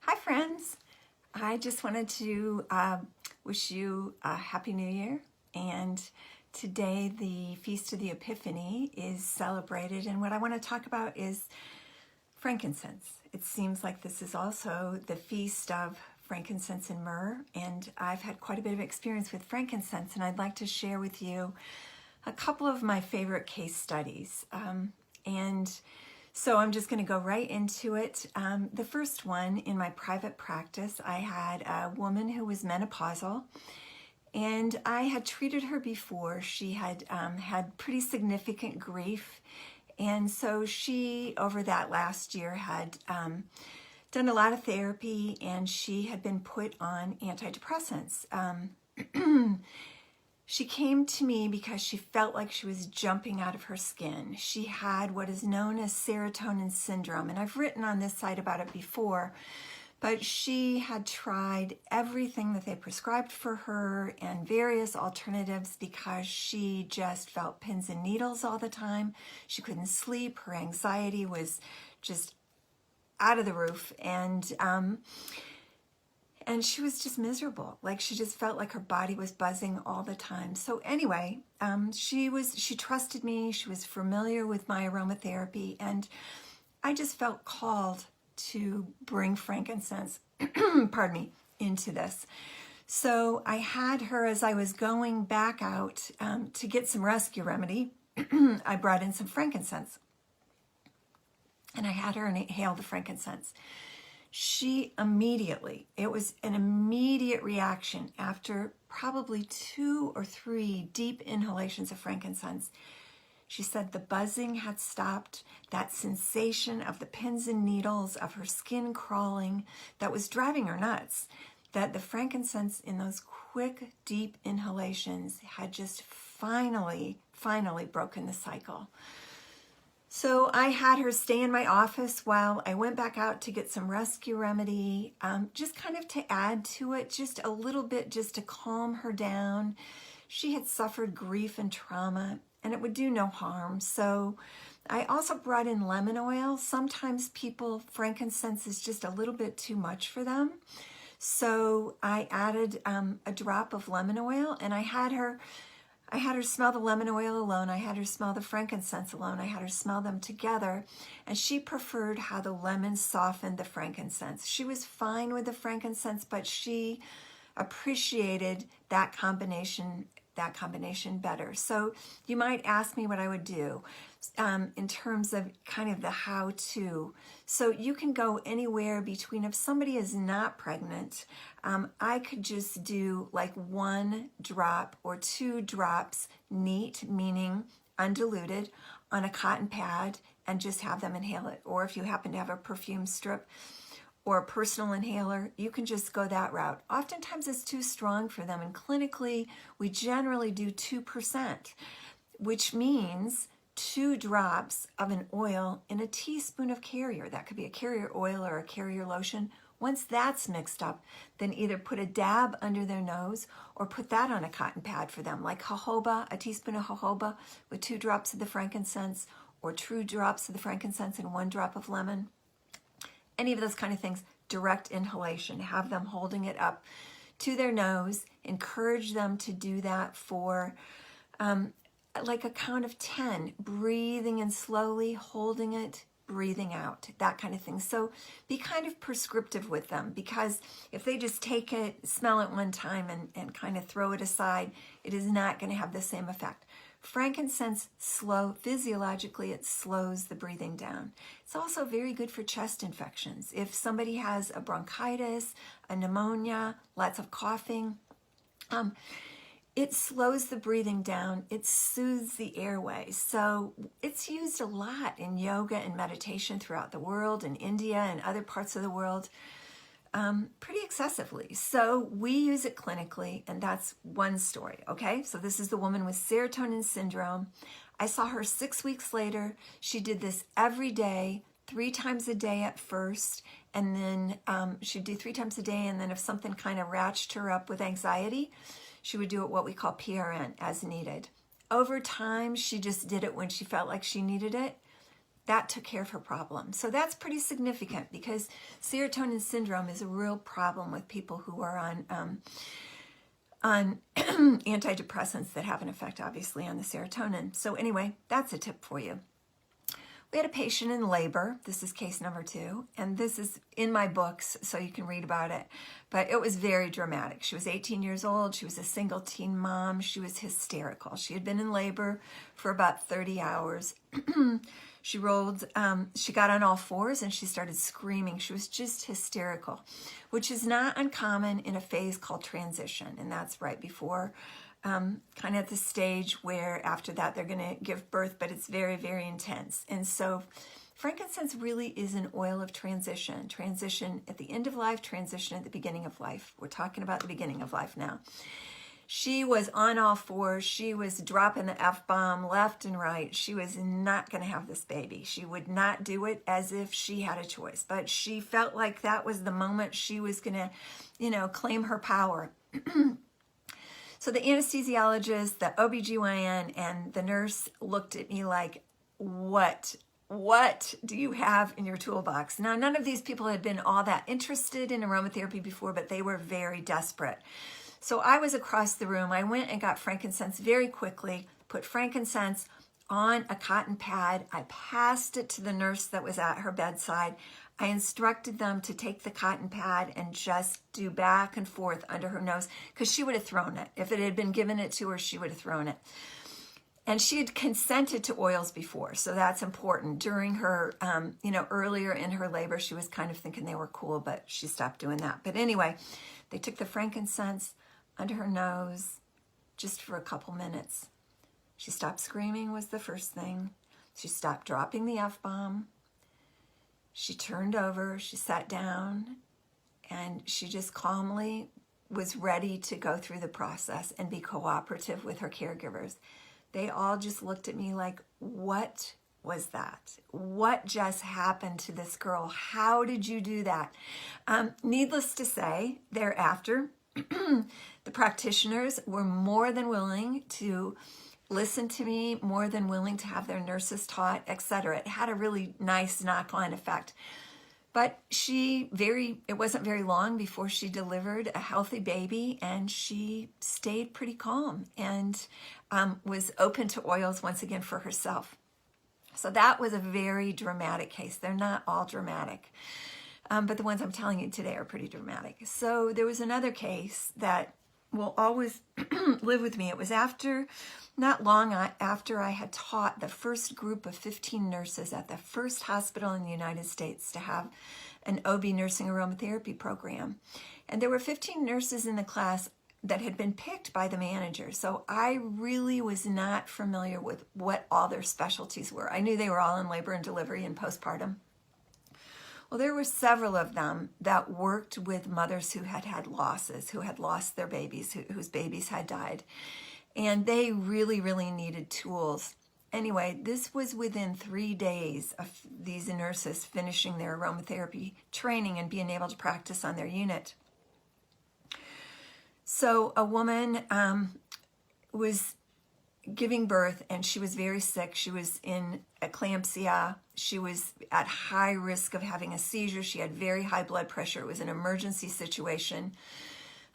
Hi friends, I just wanted to wish you a Happy New Year, and today the Feast of the Epiphany is celebrated, and what I want to talk about is frankincense. It seems like this is also the feast of frankincense and myrrh, and I've had quite a bit of experience with frankincense, and I'd like to share with you a couple of my favorite case studies. So I'm just going to go right into it. The first one, in my private practice, I had a woman who was menopausal, and I had treated her before. She had had pretty significant grief, and so she, over that last year, had done a lot of therapy, and she had been put on antidepressants. She came to me because she felt like she was jumping out of her skin. She had what is known as serotonin syndrome, and I've written on this site about it before, but she had tried everything that they prescribed for her and various alternatives because she just felt pins and needles all the time. She couldn't sleep. Her anxiety was just out of the roof, and she was just miserable. Like, she just felt like her body was buzzing all the time. So anyway, she trusted me. She was familiar with my aromatherapy, and I just felt called to bring frankincense, pardon me, into this. So I had her, as I was going back out to get some rescue remedy, I brought in some frankincense, and I had her inhale the frankincense. She immediately, it was an immediate reaction after probably 2 or 3 deep inhalations of frankincense. She said the buzzing had stopped, that sensation of the pins and needles, of her skin crawling, that was driving her nuts, that the frankincense in those quick, deep inhalations had just finally broken the cycle. So I had her stay in my office while I went back out to get some rescue remedy, just kind of to add to it, just a little bit, just to calm her down. She had suffered grief and trauma, and it would do no harm. So I also brought in lemon oil. Sometimes frankincense is just a little bit too much for them. So I added a drop of lemon oil, and I had her smell the lemon oil alone. I had her smell the frankincense alone. I had her smell them together. And she preferred how the lemon softened the frankincense. She was fine with the frankincense, but she appreciated that combination better. So you might ask me what I would do in terms of kind of the how-to. So you can go anywhere between, if somebody is not pregnant, I could just do like 1 drop or 2 drops neat, meaning undiluted, on a cotton pad and just have them inhale it. Or if you happen to have a perfume strip or a personal inhaler, you can just go that route. Oftentimes it's too strong for them, and clinically we generally do 2%, which means 2 drops of an oil in a teaspoon of carrier. That could be a carrier oil or a carrier lotion. Once that's mixed up, then either put a dab under their nose or put that on a cotton pad for them, like jojoba, a teaspoon of jojoba with 2 drops of the frankincense, or 2 drops of the frankincense and 1 drop of lemon. Any of those kind of things, direct inhalation. Have them holding it up to their nose. Encourage them to do that for like a count of 10, breathing in slowly, holding it, breathing out, that kind of thing. So be kind of prescriptive with them, because if they just take it, smell it one time and kind of throw it aside, it is not going to have the same effect. Frankincense physiologically, it slows the breathing down. It's also very good for chest infections. If somebody has a bronchitis, a pneumonia, lots of coughing, it slows the breathing down. It soothes the airways. So it's used a lot in yoga and meditation throughout the world, in India and other parts of the world, pretty excessively. So we use it clinically, and that's one story, okay? So this is the woman with serotonin syndrome. I saw her 6 weeks later. She did this every day, 3 times a day at first, and then she'd do 3 times a day, and then if something kind of ratcheted her up with anxiety, she would do it what we call PRN, as needed. Over time, she just did it when she felt like she needed it. that took care of her problem. So that's pretty significant, because serotonin syndrome is a real problem with people who are on antidepressants that have an effect, obviously, on the serotonin. So anyway, that's a tip for you. We had a patient in labor. This is case number 2, and this is in my books, so you can read about it. But it was very dramatic. She was 18 years old. She was a single teen mom. She was hysterical. She had been in labor for about 30 hours. She got on all fours and she started screaming. She was just hysterical, which is not uncommon in a phase called transition. And that's right before, kind of at the stage where after that they're going to give birth, but it's very, very intense. And so frankincense really is an oil of transition. Transition at the end of life, transition at the beginning of life. We're talking about the beginning of life now. She was on all fours. She was dropping the F-bomb left and right. She was not going to have this baby. She would not do it as if she had a choice, but she felt like that was the moment she was going to, claim her power. So the anesthesiologist, the OBGYN, and the nurse looked at me like, what do you have in your toolbox? Now, none of these people had been all that interested in aromatherapy before, but they were very desperate. So I was across the room. I went and got frankincense very quickly, put frankincense on a cotton pad. I passed it to the nurse that was at her bedside. I instructed them to take the cotton pad and just do back and forth under her nose, because she would have thrown it. If it had been given it to her, she would have thrown it. And she had consented to oils before, so that's important. During her, earlier in her labor, she was kind of thinking they were cool, but she stopped doing that. But anyway, they took the frankincense under her nose just for a couple minutes. She stopped screaming was the first thing. She stopped dropping the F-bomb. She turned over, she sat down, and she just calmly was ready to go through the process and be cooperative with her caregivers. They all just looked at me like, what was that? What just happened to this girl? How did you do that? Needless to say, thereafter, the practitioners were more than willing to listen to me, more than willing to have their nurses taught, etc. It had a really nice knock-on effect. But it wasn't very long before she delivered a healthy baby, and she stayed pretty calm and was open to oils once again for herself. So that was a very dramatic case. They're not all dramatic, but the ones I'm telling you today are pretty dramatic. So there was another case that will always live with me. It was not long after I had taught the first group of 15 nurses at the first hospital in the United States to have an OB nursing aromatherapy program. And there were 15 nurses in the class that had been picked by the manager. So I really was not familiar with what all their specialties were. I knew they were all in labor and delivery and postpartum. Well, there were several of them that worked with mothers who had had losses, who had lost their babies, whose babies had died. And they really, really needed tools. Anyway, this was within 3 days of these nurses finishing their aromatherapy training and being able to practice on their unit. So a woman was giving birth, and she was very sick. She was in eclampsia. She was at high risk of having a seizure. She had very high blood pressure. It was an emergency situation.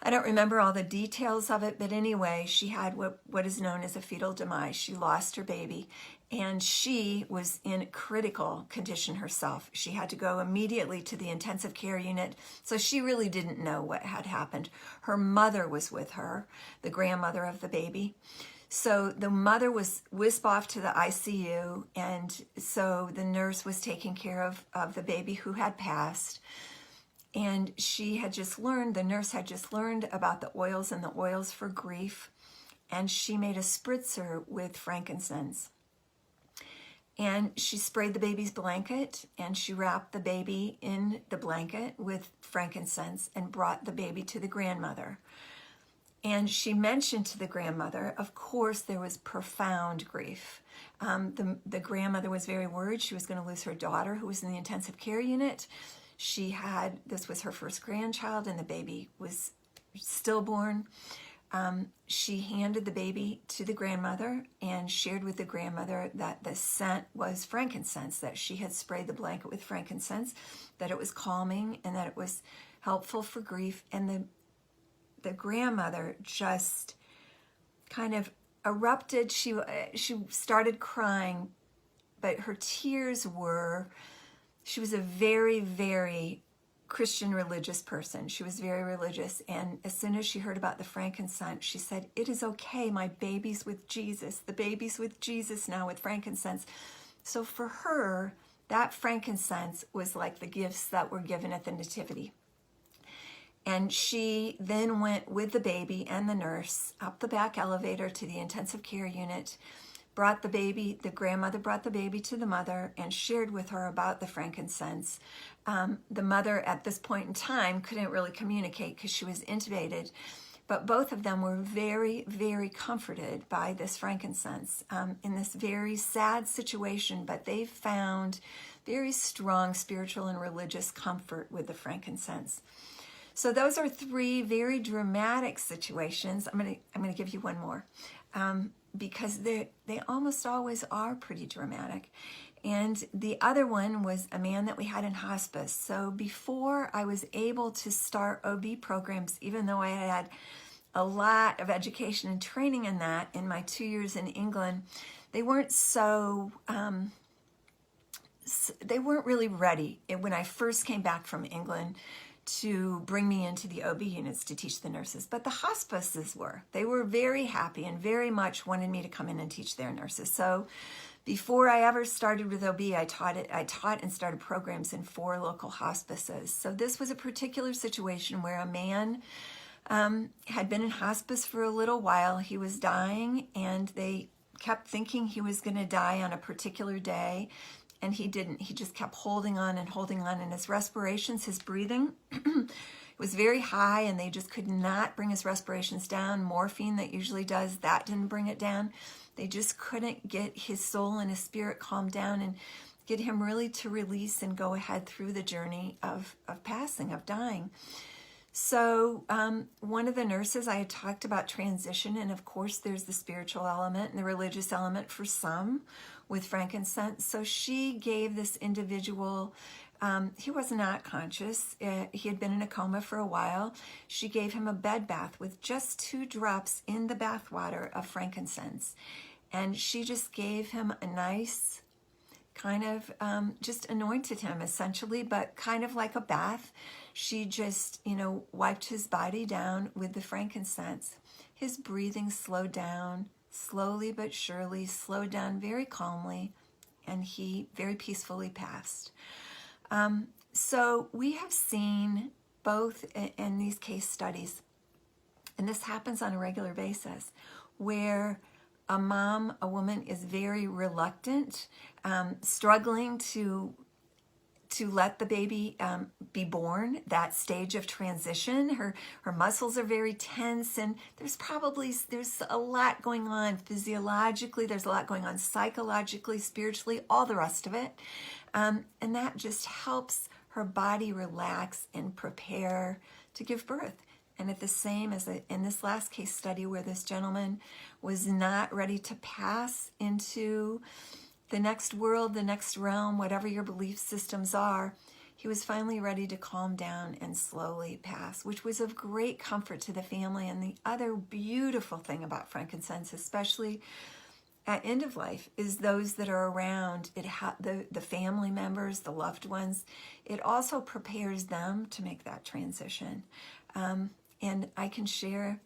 I don't remember all the details of it, but anyway, she had what is known as a fetal demise. She lost her baby, and she was in critical condition herself. She had to go immediately to the intensive care unit, so she really didn't know what had happened. Her mother was with her, the grandmother of the baby. So the mother was whisked off to the ICU, and so the nurse was taking care of the baby who had passed. And the nurse had just learned about the oils and the oils for grief, and she made a spritzer with frankincense. And she sprayed the baby's blanket, and she wrapped the baby in the blanket with frankincense and brought the baby to the grandmother. And she mentioned to the grandmother, of course, there was profound grief. The grandmother was very worried she was going to lose her daughter, who was in the intensive care unit. This was her first grandchild, and the baby was stillborn. she handed the baby to the grandmother and shared with the grandmother that the scent was frankincense, that she had sprayed the blanket with frankincense, that it was calming and that it was helpful for grief. And the grandmother just kind of erupted. She started crying, but her tears were, she was a very, very Christian religious person. She was very religious. And as soon as she heard about the frankincense, she said, "It is okay. My baby's with Jesus. The baby's with Jesus now with frankincense." So for her, that frankincense was like the gifts that were given at the Nativity. And she then went with the baby and the nurse up the back elevator to the intensive care unit, brought the baby, the grandmother brought the baby to the mother and shared with her about the frankincense. The mother at this point in time couldn't really communicate because she was intubated, but both of them were very, very comforted by this frankincense in this very sad situation, but they found very strong spiritual and religious comfort with the frankincense. So those are three very dramatic situations. I'm gonna give you one more. Because they almost always are pretty dramatic. And the other one was a man that we had in hospice. So before I was able to start OB programs, even though I had a lot of education and training in that in my 2 years in England, they weren't they weren't really ready when I first came back from England to bring me into the OB units to teach the nurses. But the hospices were. They were very happy and very much wanted me to come in and teach their nurses. So before I ever started with OB, I taught and started programs in 4 local hospices. So this was a particular situation where a man had been in hospice for a little while. He was dying, and they kept thinking he was going to die on a particular day. And he didn't. He just kept holding on and holding on. And his respirations, his breathing, was very high, and they just could not bring his respirations down. Morphine that usually does, that didn't bring it down. They just couldn't get his soul and his spirit calmed down and get him really to release and go ahead through the journey of passing, of dying. So one of the nurses, I had talked about transition, and of course there's the spiritual element and the religious element for some with frankincense. So she gave this individual, he was not conscious. He had been in a coma for a while. She gave him a bed bath with just 2 drops in the bath water of frankincense. And she just gave him a nice kind of, just anointed him essentially, but kind of like a bath. She just, wiped his body down with the frankincense. His breathing slowed down, slowly but surely, slowed down very calmly, and he very peacefully passed. So we have seen both in these case studies, and this happens on a regular basis, where a woman is very reluctant, struggling to let the baby be born, that stage of transition. Her muscles are very tense, and there's a lot going on physiologically, there's a lot going on psychologically, spiritually, all the rest of it. And that just helps her body relax and prepare to give birth. And at the same as in this last case study where this gentleman was not ready to pass into the next world, the next realm, whatever your belief systems are, he was finally ready to calm down and slowly pass, which was of great comfort to the family. And the other beautiful thing about frankincense, especially at end of life, is those that are around, the family members, the loved ones, it also prepares them to make that transition. And I can share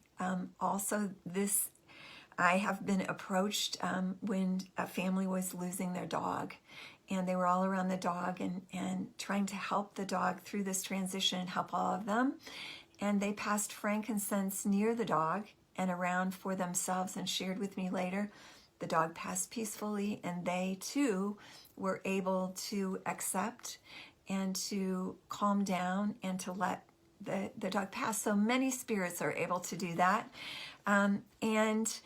also this. I have been approached when a family was losing their dog, and they were all around the dog and trying to help the dog through this transition and help all of them. And they passed frankincense near the dog and around for themselves and shared with me later. The dog passed peacefully, and they too were able to accept and to calm down and to let the dog pass. So many spirits are able to do that. And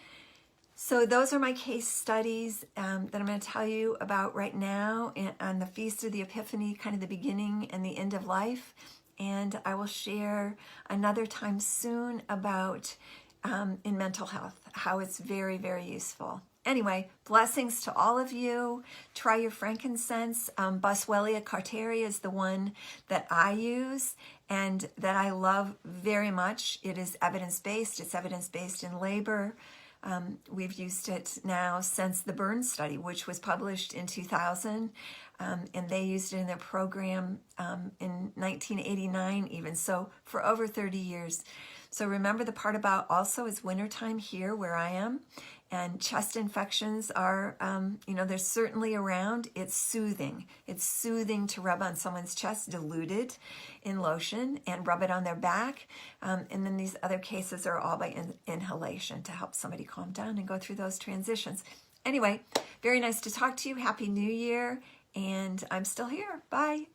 so those are my case studies that I'm going to tell you about right now on the Feast of the Epiphany, kind of the beginning and the end of life. And I will share another time soon about in mental health, how it's very, very useful. Anyway, blessings to all of you. Try your frankincense. Boswellia carteria is the one that I use and that I love very much. It is evidence-based. It's evidence-based in labor. We've used it now since the burn study, which was published in 2000, and they used it in their program in 1989 even, so for over 30 years. So remember, the part about also is wintertime here where I am, and chest infections are, they're certainly around. It's soothing. It's soothing to rub on someone's chest, diluted in lotion, and rub it on their back. And then these other cases are all by inhalation to help somebody calm down and go through those transitions. Anyway, very nice to talk to you. Happy New Year. And I'm still here. Bye.